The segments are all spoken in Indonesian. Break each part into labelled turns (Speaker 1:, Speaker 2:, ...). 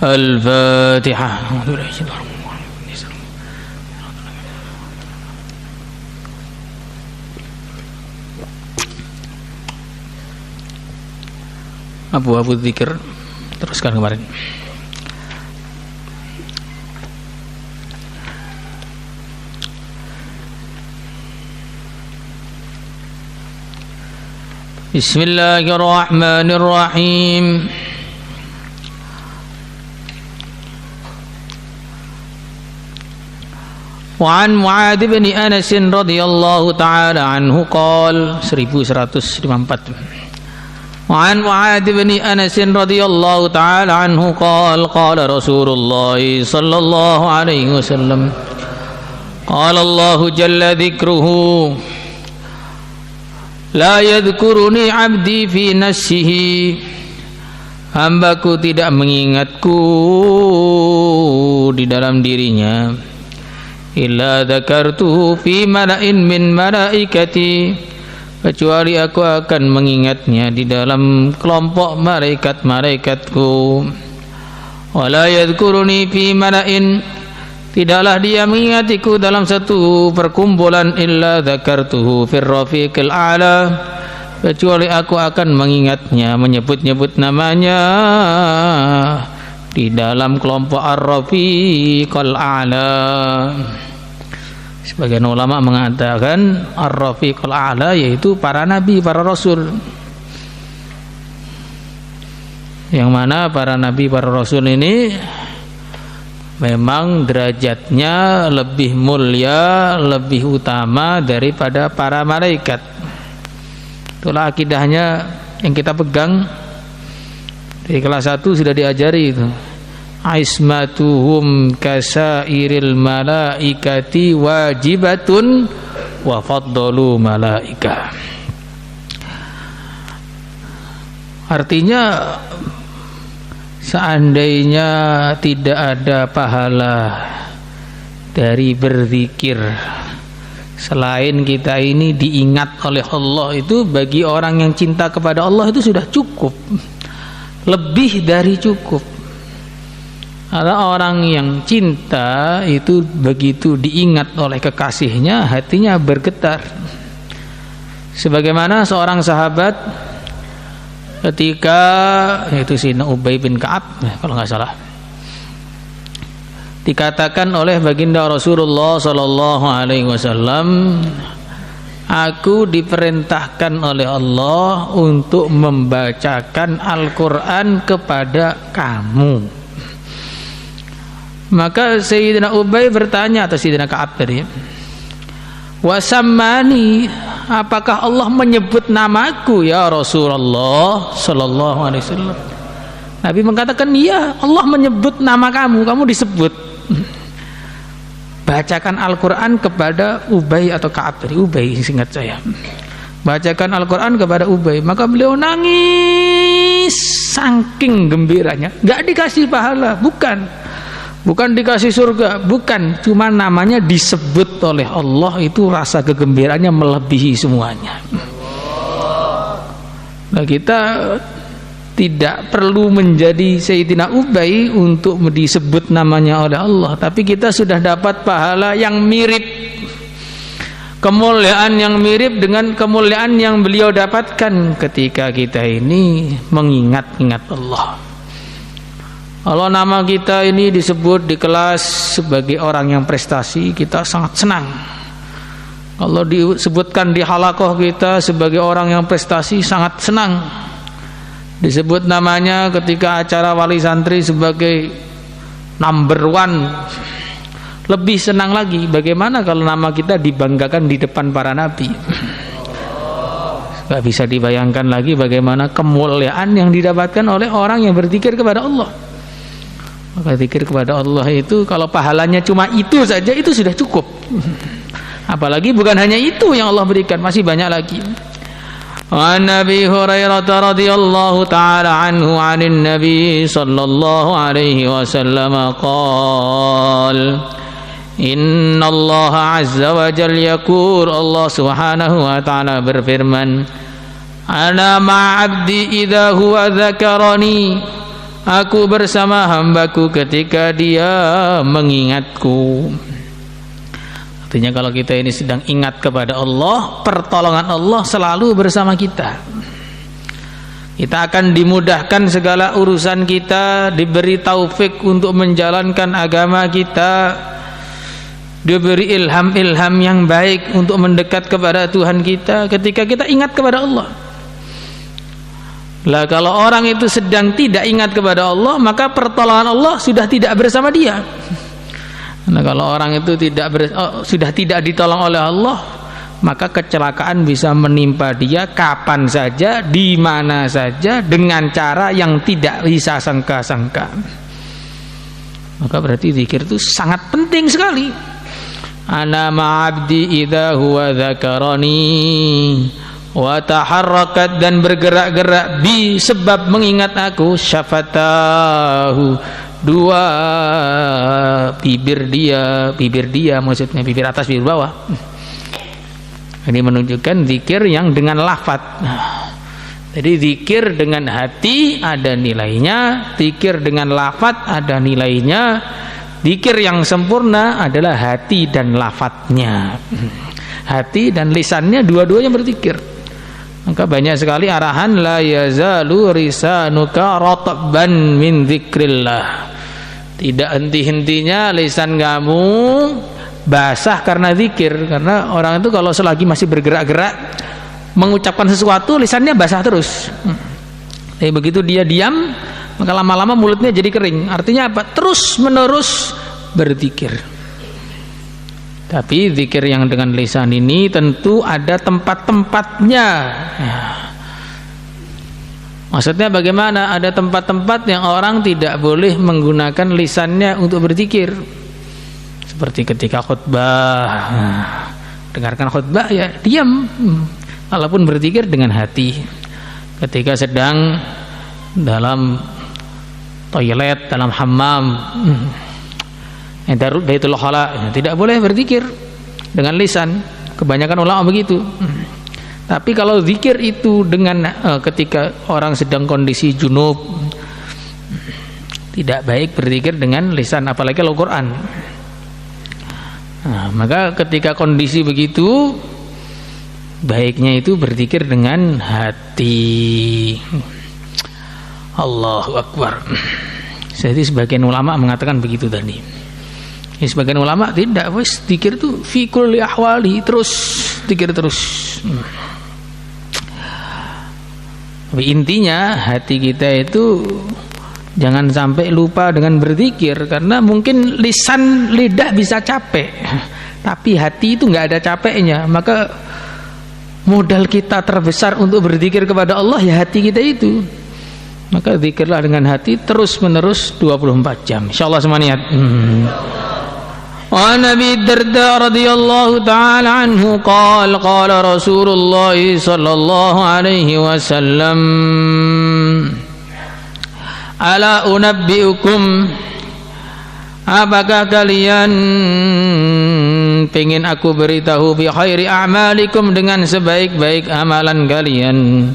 Speaker 1: Al-Fatihah. Abu zikir teruskan kemarin. Bismillahirrahmanirrahim. Wa an Mu'adz bin Anas radhiyallahu ta'ala anhu qala 1154. وعن معاذ بن أنس رضي الله تعالى عنه قال قال رسول الله صلى الله عليه وسلم قال الله جل ذكره لا يذكرني عبدي في نفسه hambaku tidak mengingatku di dalam dirinya illa dzakartuhu fi mala'in min malaikati kecuali aku akan mengingatnya di dalam kelompok malaikat-malaikatku. Wala yadhkuruni fi mala'in, tidaklah dia mengingatiku dalam satu perkumpulan illa dzakartuhu fir rafiqil a'la, kecuali aku akan mengingatnya, menyebut-nyebut namanya di dalam kelompok ar-rafiqil a'la. Sebagian ulama mengatakan ar-rafiqul a'la yaitu para nabi, para rasul, yang mana para nabi, para rasul ini memang derajatnya lebih mulia, lebih utama daripada para malaikat. Itulah akidahnya yang kita pegang di kelas 1 sudah diajari itu. Ismatuhum kasairil malaikati wajibatun wa faddalu malaika. Artinya seandainya tidak ada pahala dari berzikir selain kita ini diingat oleh Allah, itu bagi orang yang cinta kepada Allah itu sudah cukup, lebih dari cukup. Ada orang yang cinta itu begitu diingat oleh kekasihnya, hatinya bergetar. Sebagaimana seorang sahabat ketika yaitu Sayyidina Ubay bin Ka'ab kalau nggak salah, dikatakan oleh baginda Rasulullah sallallahu alaihi wasallam, aku diperintahkan oleh Allah untuk membacakan Al-Qur'an kepada kamu. Maka Sayyidina Ubay bertanya atas Sayyidina Ka'ab tadi, wasammani, apakah Allah menyebut namaku ya Rasulullah sallallahu alaihi wasallam? Nabi mengatakan, iya, Allah menyebut nama kamu, kamu disebut. Bacakan Al-Quran kepada Ubay atau Ka'ab tadi, Ubay singkat saya. Bacakan Al-Quran kepada Ubay, maka beliau nangis saking gembiranya. Gak dikasih pahala, bukan dikasih surga, bukan, cuma namanya disebut oleh Allah, itu rasa kegembiraannya melebihi semuanya. Nah, kita tidak perlu menjadi Sayyidina Ubay untuk disebut namanya oleh Allah, tapi kita sudah dapat pahala yang mirip, kemuliaan yang mirip dengan kemuliaan yang beliau dapatkan ketika kita ini mengingat-ingat Allah. Kalau nama kita ini disebut di kelas sebagai orang yang prestasi, kita sangat senang. Kalau disebutkan di halaqah kita sebagai orang yang prestasi, sangat senang. Disebut namanya ketika acara wali santri sebagai number 1, lebih senang lagi. Bagaimana kalau nama kita dibanggakan di depan para nabi? Gak bisa dibayangkan lagi bagaimana kemuliaan yang didapatkan oleh orang yang berzikir kepada Allah. Maka zikir kepada Allah itu kalau pahalanya cuma itu saja, itu sudah cukup. Apalagi bukan hanya itu yang Allah berikan, masih banyak lagi. An Abi Hurairah radhiyallahu taala anhu 'anil Nabi sallallahu alaihi wasallam qala, Inna Allah azza wa jalla yaqul, Allah subhanahu wa ta'ala berfirman, Ana ma'abdi idza huwa dzakarani, aku bersama hambaku ketika dia mengingatku. Artinya kalau kita ini sedang ingat kepada Allah, pertolongan Allah selalu bersama kita. Kita akan dimudahkan segala urusan kita, diberi taufik untuk menjalankan agama kita, diberi ilham-ilham yang baik untuk mendekat kepada Tuhan kita ketika kita ingat kepada Allah. Lah kalau orang itu sedang tidak ingat kepada Allah, maka pertolongan Allah sudah tidak bersama dia. Nah, kalau orang itu sudah tidak ditolong oleh Allah, maka kecelakaan bisa menimpa dia kapan saja, di mana saja, dengan cara yang tidak bisa sangka-sangka. Maka berarti zikir itu sangat penting sekali. Ana ma'abdi idza huwa dzakarani wa taharrakat, dan bergerak-gerak bi sebab mengingat aku, syafatahu, dua bibir dia maksudnya bibir atas bibir bawah. Ini menunjukkan zikir yang dengan lafaz. Jadi zikir dengan hati ada nilainya, zikir dengan lafaz ada nilainya. Zikir yang sempurna adalah hati dan lafaznya. Hati dan lisannya dua-duanya berzikir. Maka banyak sekali arahan la yazalu risanuka ratban min dzikrillah. Tidak henti-hentinya lisan kamu basah karena zikir. Karena orang itu kalau selagi masih bergerak-gerak mengucapkan sesuatu, lisannya basah terus. Tapi begitu dia diam, maka lama-lama mulutnya jadi kering. Artinya apa? Terus menerus berzikir. Tapi zikir yang dengan lisan ini tentu ada tempat-tempatnya. Maksudnya bagaimana? Ada tempat-tempat yang orang tidak boleh menggunakan lisannya untuk berzikir. Seperti ketika khutbah, dengarkan khutbah ya diam, walaupun berzikir dengan hati. Ketika sedang dalam toilet, dalam hammam, Baitul Khala, tidak boleh berzikir dengan lisan. Kebanyakan ulama begitu. Tapi kalau zikir itu dengan ketika orang sedang kondisi junub, tidak baik berzikir dengan lisan, apalagi kalau Quran. Nah, maka ketika kondisi begitu, baiknya itu berzikir dengan hati. Allahu Akbar. Jadi sebagian ulama mengatakan begitu tadi. Sebagian ulama tidak, wis zikir itu fi kulli ahwali, terus zikir terus. Tapi intinya hati kita itu jangan sampai lupa dengan berzikir, karena mungkin lisan lidah bisa capek, tapi hati itu nggak ada capeknya. Maka modal kita terbesar untuk berzikir kepada Allah ya hati kita itu. Maka zikirlah dengan hati terus menerus 24 jam. Insyaallah semua niat. Wa Nabi Darda radhiyallahu ta'ala anhu qala qala Rasulullah sallallahu alaihi wasallam, ala unabbiukum, apakah kalian pengen aku beritahu bi khairi a'malikum, dengan sebaik-baik amalan kalian,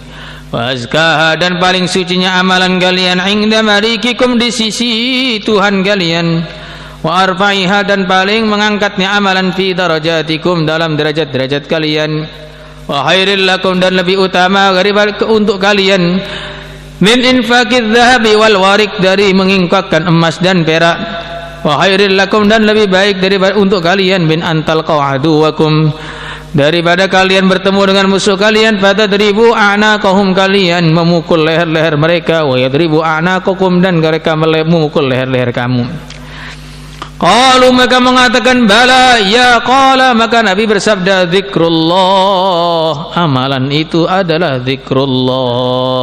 Speaker 1: wa azkaha, dan paling sucinya amalan kalian, inda malikikum, di sisi Tuhan kalian, wa arfa'iha, dan paling mengangkatnya amalan fi darajatikum, dalam derajat-derajat kalian, wa khairil lakum, dan lebih utama untuk kalian, min infaqidz dzahabi wal warik, dari menginfakkan emas dan perak, wa khairil lakum, dan lebih baik daripada untuk kalian, min antal qawaduwakum, daripada kalian bertemu dengan musuh kalian, fatadribu a'naqahum, kalian memukul leher-leher mereka, wa yadribu a'naqakum, dan mereka memukul leher-leher kamu. Qalu, maka mengatakan bala ya, qala, maka Nabi bersabda zikrullah, amalan itu adalah zikrullah.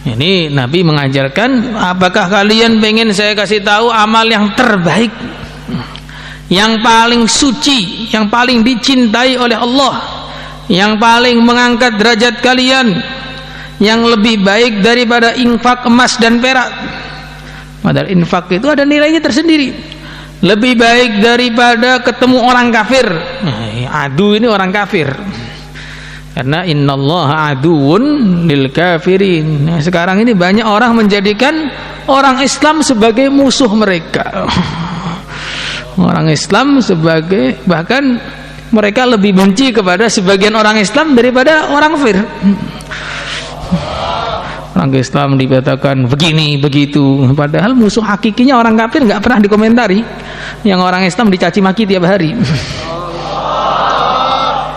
Speaker 1: Ini Nabi mengajarkan, apakah kalian pengen saya kasih tahu amal yang terbaik, yang paling suci, yang paling dicintai oleh Allah, yang paling mengangkat derajat kalian, yang lebih baik daripada infak emas dan perak. Padahal infak itu ada nilainya tersendiri. Lebih baik daripada ketemu orang kafir. Adu ini orang kafir. Karena innallaha aduwwun lil kafirin. Nah, sekarang ini banyak orang menjadikan orang Islam sebagai musuh mereka. Orang Islam sebagai, bahkan mereka lebih benci kepada sebagian orang Islam daripada orang kafir. Orang Islam dikatakan begini begitu, padahal musuh hakikinya orang kafir nggak pernah dikomentari. Yang orang Islam dicaci maki tiap hari.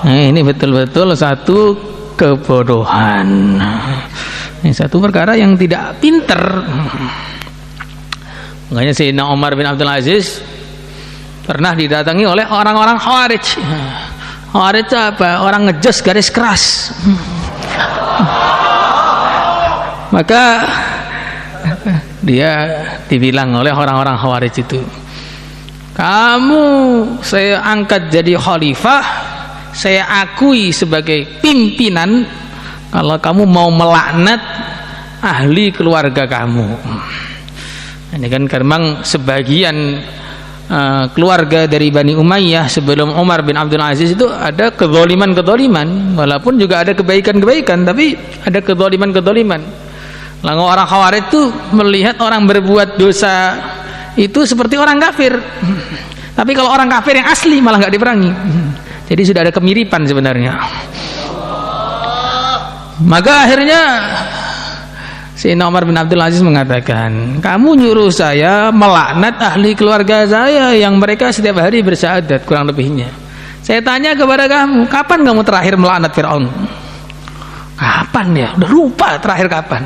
Speaker 1: Nah, ini betul-betul satu kebodohan. Ini satu perkara yang tidak pinter. Makanya Sayyidina Umar bin Abdul Aziz pernah didatangi oleh orang-orang Khawarij. Khawarij itu apa? Orang ngejos garis keras. Maka dia dibilang oleh orang-orang Khawarij itu, kamu saya angkat jadi khalifah, saya akui sebagai pimpinan kalau kamu mau melaknat ahli keluarga kamu. Ini kan memang sebagian keluarga dari Bani Umayyah sebelum Umar bin Abdul Aziz itu ada kezaliman-kezaliman, walaupun juga ada kebaikan-kebaikan, tapi ada kezaliman-kezaliman. Lalu orang Khawarij itu melihat orang berbuat dosa itu seperti orang kafir, tapi kalau orang kafir yang asli malah nggak diperangi. Jadi sudah ada kemiripan sebenarnya. Maka akhirnya Sayyidina Umar bin Abdul Aziz mengatakan, kamu nyuruh saya melaknat ahli keluarga saya yang mereka setiap hari bersyahadat kurang lebihnya. Saya tanya kepada kamu, kapan kamu terakhir melaknat Fir'aun? Kapan ya? Udah lupa terakhir kapan.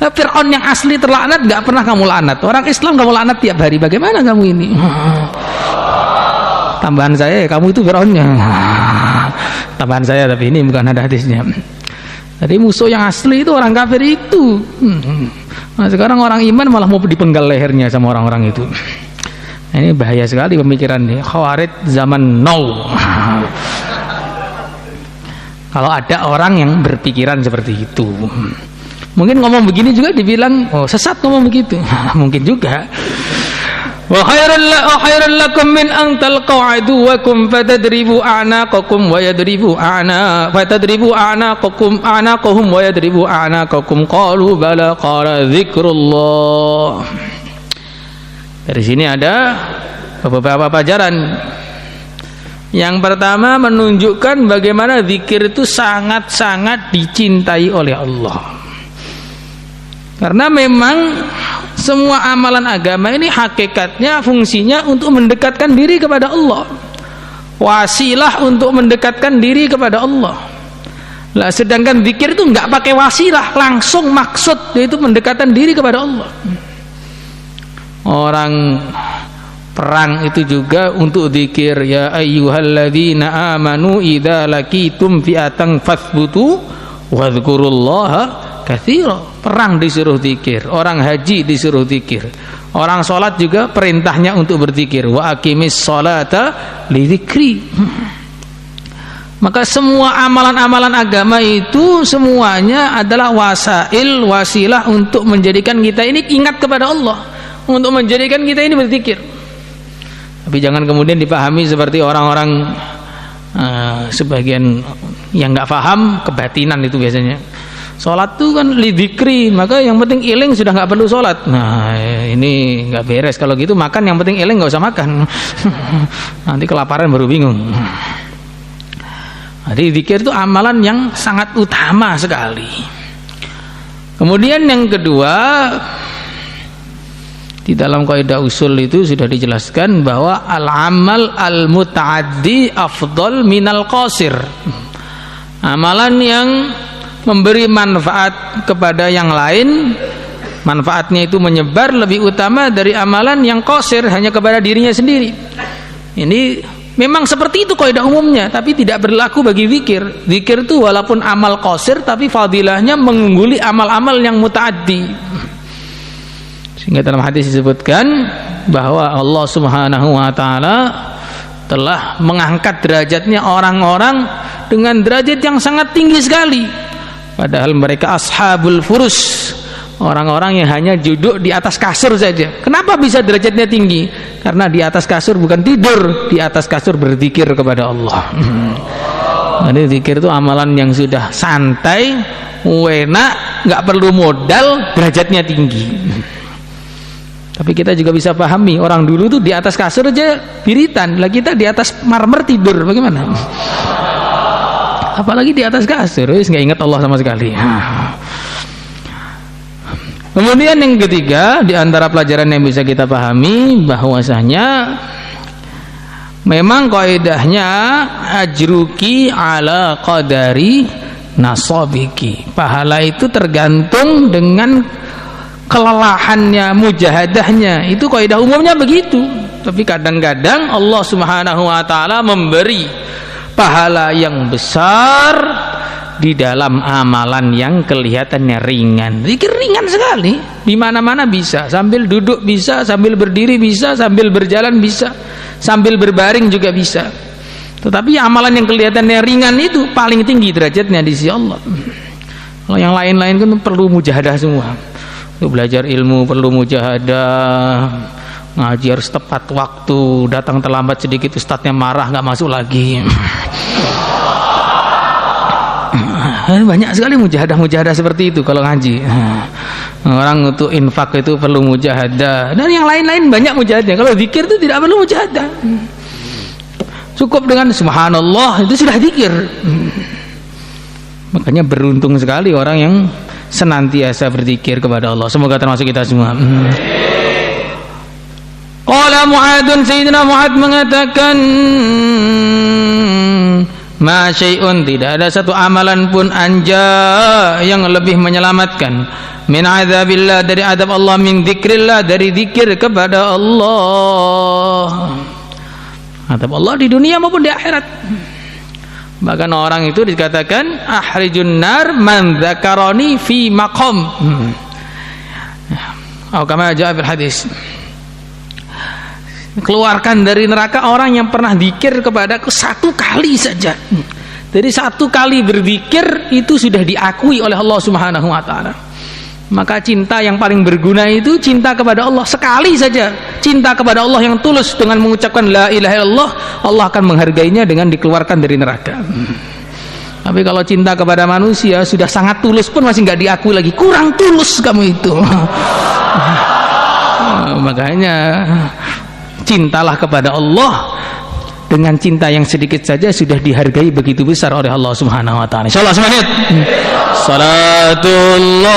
Speaker 1: Nah, Fir'aun yang asli terlaknat gak pernah kamu laknat. Orang Islam kamu laknat tiap hari. Bagaimana kamu ini? Tambahan saya, kamu itu Fir'aunnya. Tambahan saya, tapi ini bukan ada hadisnya. Jadi musuh yang asli itu orang kafir itu. Nah, sekarang orang iman malah mau dipenggal lehernya sama orang-orang itu. Nah, ini bahaya sekali pemikiran ini. Khawarij zaman now. Kalau ada orang yang berpikiran seperti itu, mungkin ngomong begini juga dibilang, oh sesat ngomong begitu. Mungkin juga. Wa khairan lakum min an talqaw aduwakum fatadribu a'naqakum wa yadribu a'naqahum wa yadribu a'naqakum qalu bala qala dzikrullah. Dari sini ada beberapa pelajaran. Yang pertama menunjukkan bagaimana zikir itu sangat-sangat dicintai oleh Allah. Karena memang semua amalan agama ini hakikatnya fungsinya untuk mendekatkan diri kepada Allah, wasilah untuk mendekatkan diri kepada Allah. Lah sedangkan zikir itu nggak pakai wasilah, langsung maksud yaitu mendekatkan diri kepada Allah. Orang perang itu juga untuk zikir, ya ayyuhalladzina amanu idza laqitum fi'atan fathbutu wadhkurullaha katsira. Perang disuruh zikir, orang haji disuruh zikir, orang sholat juga perintahnya untuk berzikir, wa aqimis sholata li dzikri. Maka semua amalan-amalan agama itu semuanya adalah wasilah untuk menjadikan kita ini ingat kepada Allah, untuk menjadikan kita ini berzikir. Tapi jangan kemudian dipahami seperti orang-orang sebagian yang nggak paham kebatinan itu biasanya. Sholat itu kan lidzikri, maka yang penting iling sudah nggak perlu sholat. Nah ini nggak beres kalau gitu. Makan yang penting iling, nggak usah makan. Nanti kelaparan baru bingung. Jadi zikir itu amalan yang sangat utama sekali. Kemudian yang kedua, di dalam kaidah usul itu sudah dijelaskan bahwa al-amal al-muta'addi afdal minal qasir. Amalan yang memberi manfaat kepada yang lain, manfaatnya itu menyebar, lebih utama dari amalan yang qasir hanya kepada dirinya sendiri. Ini memang seperti itu kaidah umumnya, tapi tidak berlaku bagi zikir. Zikir itu walaupun amal qasir tapi fadilahnya mengungguli amal-amal yang muta'addi. Sehingga dalam hadis disebutkan bahwa Allah Subhanahu wa taala telah mengangkat derajatnya orang-orang dengan derajat yang sangat tinggi sekali. Padahal mereka ashabul furus, orang-orang yang hanya duduk di atas kasur saja. Kenapa bisa derajatnya tinggi? Karena di atas kasur bukan tidur, di atas kasur berzikir kepada Allah. Jadi zikir itu amalan yang sudah santai, enak, nggak perlu modal, derajatnya tinggi. Tapi kita juga bisa pahami, orang dulu tuh di atas kasur aja biritan, lah kita di atas marmer tidur, bagaimana? Apalagi di atas kasur, wis nggak ingat Allah sama sekali. Kemudian yang ketiga, di antara pelajaran yang bisa kita pahami bahwasanya memang kaidahnya ajruki ala qadari nasabiki. Pahala itu tergantung dengan kelelahannya, mujahadahnya. Itu kaidah umumnya begitu. Tapi kadang-kadang Allah Subhanahu wa taala memberi pahala yang besar di dalam amalan yang kelihatannya ringan. Zikir ringan sekali, di mana-mana bisa, sambil duduk bisa, sambil berdiri bisa, sambil berjalan bisa, sambil berbaring juga bisa. Tetapi amalan yang kelihatannya ringan itu paling tinggi derajatnya di sisi Allah. Kalau yang lain-lain kan perlu mujahadah semua. Untuk belajar ilmu perlu mujahadah, ngaji harus tepat waktu, datang terlambat sedikit ustadznya marah nggak masuk lagi. Banyak sekali mujahadah seperti itu kalau ngaji. Orang untuk infak itu perlu mujahadah, dan yang lain-lain banyak mujahadahnya. Kalau zikir itu tidak perlu mujahadah, cukup dengan subhanallah itu sudah zikir. Makanya beruntung sekali orang yang senantiasa berzikir kepada Allah. Semoga termasuk kita semua. Qala Mu'adun, Sayyidina Mu'ad mengatakan, ma syai'un, tidak ada satu amalan pun anja yang lebih menyelamatkan min adzabillah, dari adab Allah, min dzikrillah, dari zikir kepada Allah. Adab Allah di dunia maupun di akhirat. Bahkan orang itu dikatakan ahrijun nar man dzakarani fi maqam. Atau kama jaa fil hadis, keluarkan dari neraka orang yang pernah zikir kepadaku satu kali saja. Jadi satu kali berzikir itu sudah diakui oleh Allah Subhanahu wa taala. Maka cinta yang paling berguna itu cinta kepada Allah. Sekali saja cinta kepada Allah yang tulus dengan mengucapkan la ilaha illallah, Allah akan menghargainya dengan dikeluarkan dari neraka. Tapi kalau cinta kepada manusia sudah sangat tulus pun masih nggak diakui lagi, kurang tulus kamu itu. Makanya cintalah kepada Allah, dengan cinta yang sedikit saja sudah dihargai begitu besar oleh Allah Subhanahu wa taala. Insyaallah semangat. Salatullah